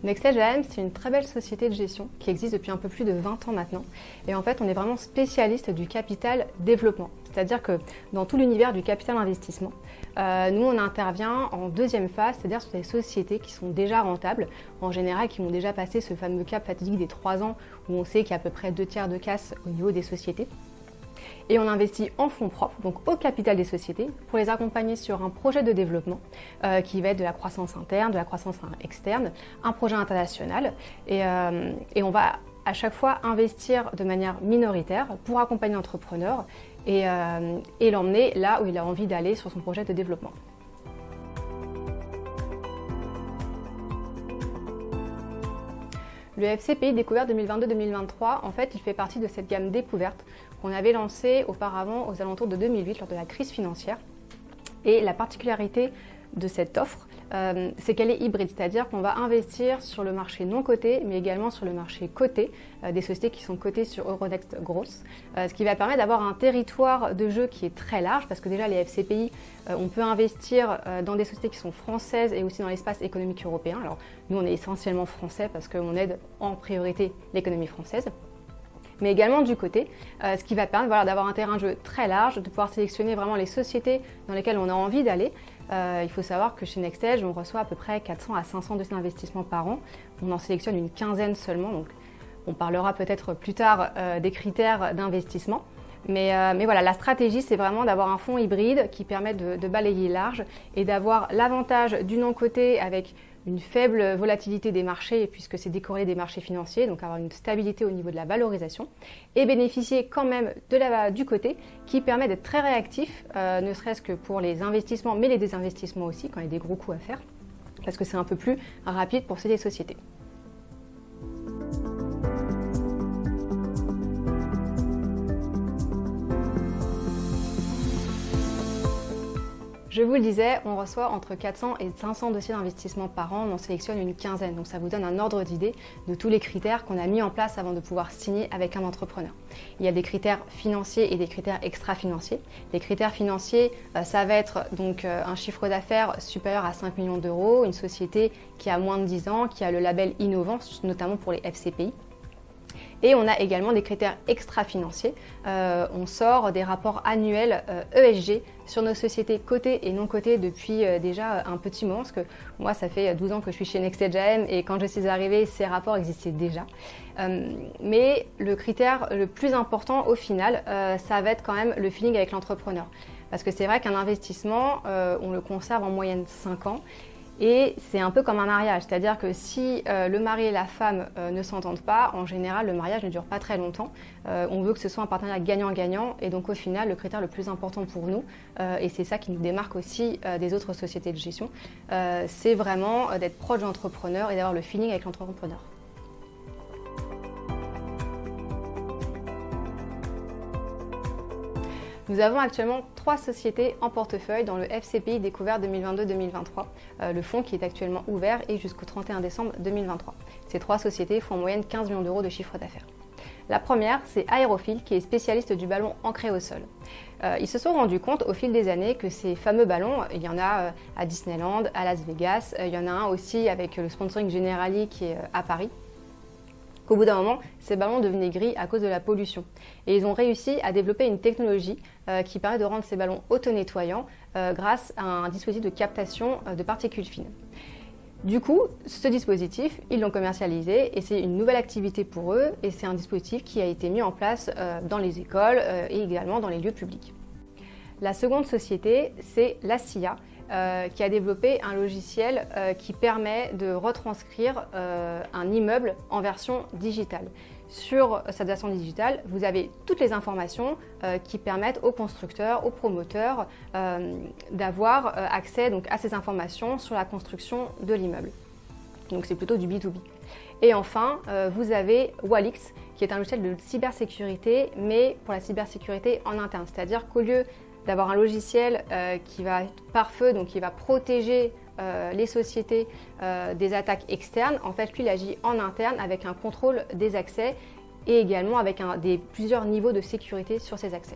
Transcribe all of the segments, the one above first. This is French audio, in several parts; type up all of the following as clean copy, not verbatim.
Nextage AM, c'est une très belle société de gestion qui existe depuis un peu plus de 20 ans maintenant. Et en fait, on est vraiment spécialiste du capital développement. C'est-à-dire que dans tout l'univers du capital investissement, nous, on intervient en deuxième phase, c'est-à-dire sur des sociétés qui sont déjà rentables, en général qui ont déjà passé ce fameux cap fatidique des 3 ans où on sait qu'il y a à peu près 2/3 de casse au niveau des sociétés. Et on investit en fonds propres, donc au capital des sociétés, pour les accompagner sur un projet de développement qui va être de la croissance interne, de la croissance externe, un projet international. Et on va à chaque fois investir de manière minoritaire pour accompagner l'entrepreneur et l'emmener là où il a envie d'aller sur son projet de développement. Le FCPI Découverte 2022-2023, en fait, il fait partie de cette gamme découverte qu'on avait lancée auparavant aux alentours de 2008 lors de la crise financière. Et la particularité de cette offre, c'est qu'elle est hybride, c'est-à-dire qu'on va investir sur le marché non coté, mais également sur le marché coté, des sociétés qui sont cotées sur Euronext Growth, ce qui va permettre d'avoir un territoire de jeu qui est très large, parce que déjà les FCPI, on peut investir dans des sociétés qui sont françaises et aussi dans l'espace économique européen. Alors nous, on est essentiellement français parce qu'on aide en priorité l'économie française, mais également du côté, ce qui va permettre d'avoir un terrain de jeu très large, de pouvoir sélectionner vraiment les sociétés dans lesquelles on a envie d'aller. Il faut savoir que chez Nextage, on reçoit à peu près 400 à 500 dossiers d'investissement par an. On en sélectionne une quinzaine seulement, donc on parlera peut-être plus tard des critères d'investissement. Mais voilà, la stratégie, c'est vraiment d'avoir un fonds hybride qui permet de balayer large et d'avoir l'avantage du non-coté avec une faible volatilité des marchés puisque c'est décorrélé des marchés financiers, donc avoir une stabilité au niveau de la valorisation et bénéficier quand même du côté qui permet d'être très réactif, ne serait-ce que pour les investissements mais les désinvestissements aussi quand il y a des gros coups à faire parce que c'est un peu plus rapide pour ces sociétés. Je vous le disais, on reçoit entre 400 et 500 dossiers d'investissement par an, on en sélectionne une quinzaine. Donc ça vous donne un ordre d'idée de tous les critères qu'on a mis en place avant de pouvoir signer avec un entrepreneur. Il y a des critères financiers et des critères extra-financiers. Les critères financiers, ça va être donc un chiffre d'affaires supérieur à 5 millions d'euros, une société qui a moins de 10 ans, qui a le label innovant, notamment pour les FCPI. Et on a également des critères extra-financiers. On sort des rapports annuels ESG sur nos sociétés cotées et non cotées depuis déjà un petit moment. Parce que moi, ça fait 12 ans que je suis chez Nextage AM et quand je suis arrivée, ces rapports existaient déjà. Mais le critère le plus important au final, ça va être quand même le feeling avec l'entrepreneur. Parce que c'est vrai qu'un investissement, on le conserve en moyenne 5 ans. Et c'est un peu comme un mariage, c'est-à-dire que si le mari et la femme ne s'entendent pas, en général, le mariage ne dure pas très longtemps. On veut que ce soit un partenariat gagnant-gagnant et donc au final, le critère le plus important pour nous, et c'est ça qui nous démarque aussi des autres sociétés de gestion, c'est vraiment d'être proche de l'entrepreneur et d'avoir le feeling avec l'entrepreneur. Nous avons actuellement 3 sociétés en portefeuille dans le FCPI Découverte 2022-2023, le fonds qui est actuellement ouvert et jusqu'au 31 décembre 2023. Ces 3 sociétés font en moyenne 15 millions d'euros de chiffre d'affaires. La première, c'est Aérophile, qui est spécialiste du ballon ancré au sol. Ils se sont rendus compte au fil des années que ces fameux ballons, il y en a à Disneyland, à Las Vegas, il y en a un aussi avec le sponsoring Generali qui est à Paris. Qu'au bout d'un moment, ces ballons devenaient gris à cause de la pollution. Et ils ont réussi à développer une technologie qui permet de rendre ces ballons auto-nettoyants grâce à un dispositif de captation de particules fines. Du coup, ce dispositif, ils l'ont commercialisé et c'est une nouvelle activité pour eux et c'est un dispositif qui a été mis en place dans les écoles et également dans les lieux publics. La seconde société, c'est la CIA, qui a développé un logiciel qui permet de retranscrire un immeuble en version digitale. Sur cette version digitale, vous avez toutes les informations qui permettent aux constructeurs, aux promoteurs d'avoir accès donc, à ces informations sur la construction de l'immeuble. Donc c'est plutôt du B2B. Et enfin, vous avez Walix, qui est un logiciel de cybersécurité, mais pour la cybersécurité en interne. C'est-à-dire qu'au lieu d'avoir un logiciel qui va être pare-feu, donc qui va protéger les sociétés des attaques externes. En fait, lui, il agit en interne avec un contrôle des accès et également avec plusieurs niveaux de sécurité sur ces accès.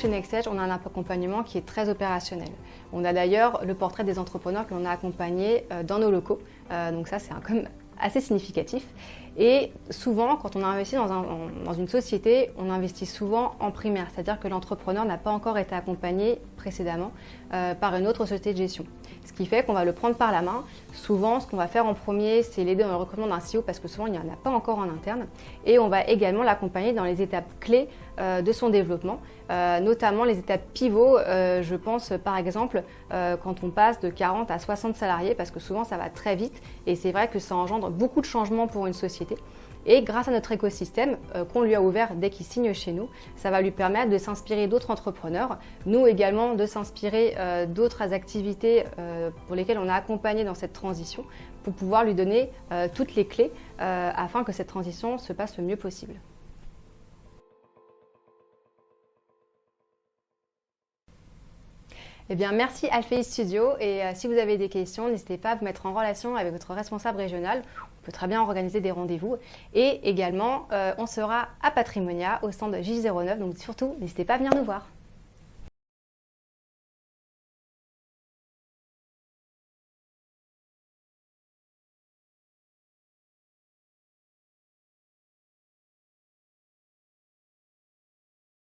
chez NextEdge, on a un accompagnement qui est très opérationnel. On a d'ailleurs le portrait des entrepreneurs que l'on a accompagnés dans nos locaux. Donc ça, c'est quand même assez significatif. Et souvent, quand on investit dans une société, on investit souvent en primaire, c'est-à-dire que l'entrepreneur n'a pas encore été accompagné précédemment par une autre société de gestion. Ce qui fait qu'on va le prendre par la main. Souvent, ce qu'on va faire en premier, c'est l'aider dans le recrutement d'un CEO parce que souvent, il n'y en a pas encore en interne. Et on va également l'accompagner dans les étapes clés de son développement, notamment les étapes pivots. Je pense par exemple quand on passe de 40 à 60 salariés parce que souvent, ça va très vite et c'est vrai que ça engendre beaucoup de changements pour une société. Et grâce à notre écosystème qu'on lui a ouvert dès qu'il signe chez nous, ça va lui permettre de s'inspirer d'autres entrepreneurs, nous également de s'inspirer d'autres activités pour lesquelles on a accompagné dans cette transition pour pouvoir lui donner toutes les clés afin que cette transition se passe le mieux possible. Eh bien, merci Alphei Studio et si vous avez des questions, n'hésitez pas à vous mettre en relation avec votre responsable régional. On peut très bien organiser des rendez-vous. Et également, on sera à Patrimonia au stand J09, donc surtout, n'hésitez pas à venir nous voir.